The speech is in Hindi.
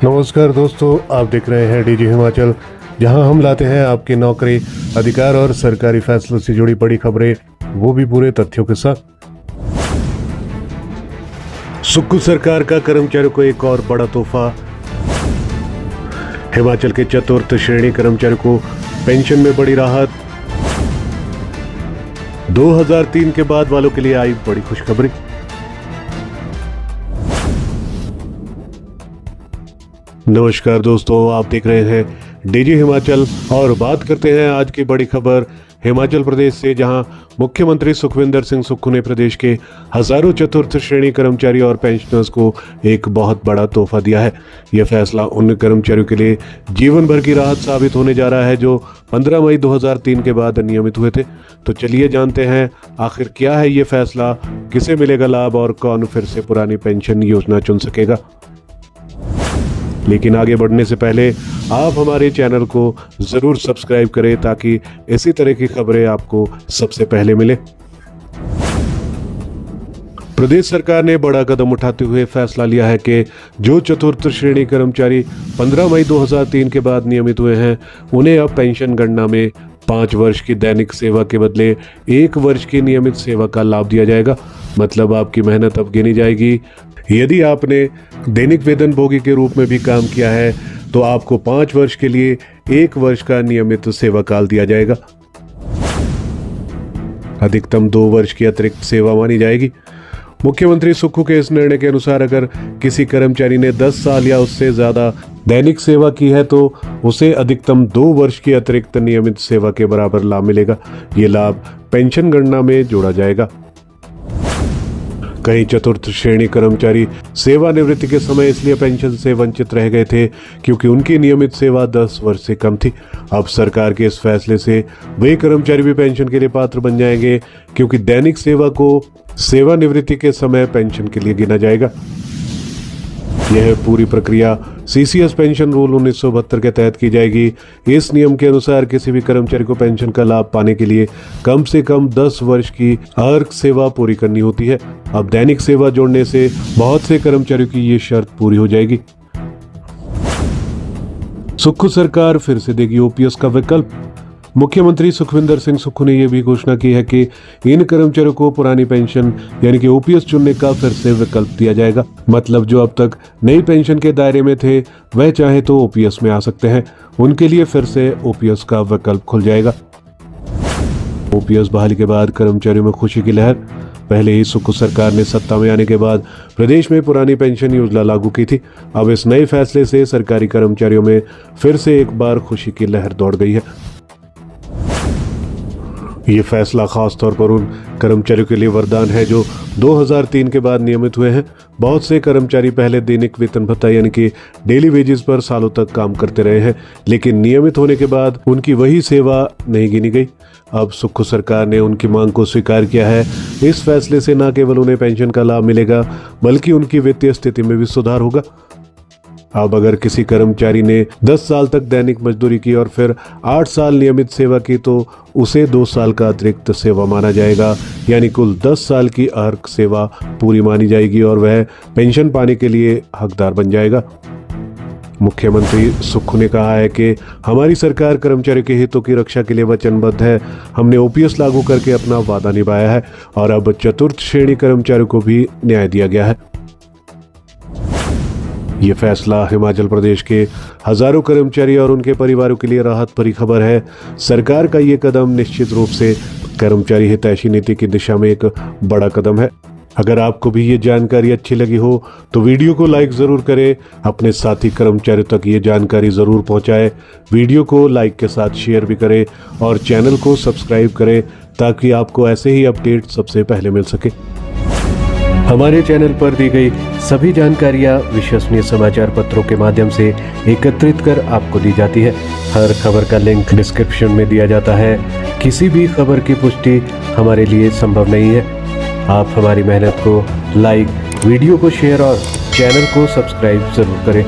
नमस्कार दोस्तों, आप देख रहे हैं डीजी हिमाचल, जहां हम लाते हैं आपके नौकरी, अधिकार और सरकारी फैसलों से जुड़ी बड़ी खबरें, वो भी पूरे तथ्यों के साथ। सुक्खू सरकार का कर्मचारियों को एक और बड़ा तोहफा। हिमाचल के चतुर्थ श्रेणी कर्मचारियों को पेंशन में बड़ी राहत। 2003 के बाद वालों के लिए आई बड़ी खुशखबरी। नमस्कार दोस्तों, आप देख रहे हैं डीजी हिमाचल और बात करते हैं आज की बड़ी खबर हिमाचल प्रदेश से, जहां मुख्यमंत्री सुखविंदर सिंह सुक्खू ने प्रदेश के हजारों चतुर्थ श्रेणी कर्मचारी और पेंशनर्स को एक बहुत बड़ा तोहफा दिया है। यह फैसला उन कर्मचारियों के लिए जीवन भर की राहत साबित होने जा रहा है जो 15 मई 2003 के बाद नियमित हुए थे। तो चलिए जानते हैं आखिर क्या है ये फैसला, किसे मिलेगा लाभ और कौन फिर से पुरानी पेंशन योजना चुन सकेगा। लेकिन आगे बढ़ने से पहले आप हमारे चैनल को जरूर सब्सक्राइब करें ताकि इसी तरह की खबरें आपको सबसे पहले मिले। प्रदेश सरकार ने बड़ा कदम उठाते हुए फैसला लिया है कि जो चतुर्थ श्रेणी कर्मचारी 15 मई 2003 के बाद नियमित हुए हैं, उन्हें अब पेंशन गणना में 5 वर्ष की दैनिक सेवा के बदले 1 वर्ष की नियमित सेवा का लाभ दिया जाएगा। मतलब आपकी मेहनत अब गिनी जाएगी। यदि आपने दैनिक वेतन भोगी के रूप में भी काम किया है तो आपको 5 वर्ष के लिए 1 वर्ष का नियमित सेवा काल दिया जाएगा। अधिकतम 2 वर्ष की अतिरिक्त सेवा मानी जाएगी। मुख्यमंत्री सुक्खू के इस निर्णय के अनुसार अगर किसी कर्मचारी ने 10 साल या उससे ज्यादा दैनिक सेवा की है तो उसे अधिकतम 2 वर्ष की अतिरिक्त नियमित सेवा के बराबर लाभ मिलेगा। ये लाभ पेंशन गणना में जोड़ा जाएगा। कई चतुर्थ श्रेणी कर्मचारी सेवानिवृत्ति के समय इसलिए पेंशन से वंचित रह गए थे क्योंकि उनकी नियमित सेवा 10 वर्ष से कम थी। अब सरकार के इस फैसले से वे कर्मचारी भी पेंशन के लिए पात्र बन जाएंगे क्योंकि दैनिक सेवा को सेवानिवृत्ति के समय पेंशन के लिए गिना जाएगा। यह पूरी प्रक्रिया सीसीएस पेंशन रूल 1972 के तहत की जाएगी। इस नियम के अनुसार किसी भी कर्मचारी को पेंशन का लाभ पाने के लिए कम से कम 10 वर्ष की अर्क सेवा पूरी करनी होती है। अब दैनिक सेवा जोड़ने से बहुत से कर्मचारियों की ये शर्त पूरी हो जाएगी। सुक्खू सरकार फिर से देगी ओपीएस का विकल्प। मुख्यमंत्री सुखविंदर सिंह सुक्खू ने यह भी घोषणा की है कि इन कर्मचारियों को पुरानी पेंशन यानी कि ओपीएस चुनने का फिर से विकल्प दिया जाएगा। मतलब जो अब तक नई पेंशन के दायरे में थे वह चाहे तो ओपीएस में आ सकते हैं, उनके लिए फिर से ओपीएस का विकल्प खुल जाएगा। ओपीएस बहाली के बाद कर्मचारियों में खुशी की लहर। पहले ही सुक्खू सरकार ने सत्ता में आने के बाद प्रदेश में पुरानी पेंशन योजना लागू की थी। अब इस नए फैसले से सरकारी कर्मचारियों में फिर से एक बार खुशी की लहर दौड़ गई है। ये फैसला खास तौर पर उन कर्मचारियों के लिए वरदान है जो 2003 के बाद नियमित हुए हैं। बहुत से कर्मचारी पहले दैनिक वेतन भत्ता यानी कि डेली वेजेस पर सालों तक काम करते रहे हैं, लेकिन नियमित होने के बाद उनकी वही सेवा नहीं गिनी गई। अब सुक्खू सरकार ने उनकी मांग को स्वीकार किया है। इस फैसले से न केवल उन्हें पेंशन का लाभ मिलेगा बल्कि उनकी वित्तीय स्थिति में भी सुधार होगा। अब अगर किसी कर्मचारी ने 10 साल तक दैनिक मजदूरी की और फिर 8 साल नियमित सेवा की तो उसे 2 साल का अतिरिक्त सेवा माना जाएगा, यानी कुल 10 साल की अर्क सेवा पूरी मानी जाएगी और वह पेंशन पाने के लिए हकदार बन जाएगा। मुख्यमंत्री सुक्खू ने कहा है कि हमारी सरकार कर्मचारियों के हितों की रक्षा के लिए वचनबद्ध है। हमने ओपीएस लागू करके अपना वादा निभाया है और अब चतुर्थ श्रेणी कर्मचारियों को भी न्याय दिया गया है। ये फैसला हिमाचल प्रदेश के हजारों कर्मचारी और उनके परिवारों के लिए राहत भरी खबर है। सरकार का ये कदम निश्चित रूप से कर्मचारी हितैषी नीति की दिशा में एक बड़ा कदम है। अगर आपको भी ये जानकारी अच्छी लगी हो तो वीडियो को लाइक जरूर करें, अपने साथी कर्मचारियों तक ये जानकारी जरूर पहुंचाएं। वीडियो को लाइक के साथ शेयर भी करें और चैनल को सब्सक्राइब करें ताकि आपको ऐसे ही अपडेट सबसे पहले मिल सके। हमारे चैनल पर दी गई सभी जानकारियाँ विश्वसनीय समाचार पत्रों के माध्यम से एकत्रित कर आपको दी जाती है। हर खबर का लिंक डिस्क्रिप्शन में दिया जाता है। किसी भी खबर की पुष्टि हमारे लिए संभव नहीं है। आप हमारी मेहनत को लाइक, वीडियो को शेयर और चैनल को सब्सक्राइब जरूर करें।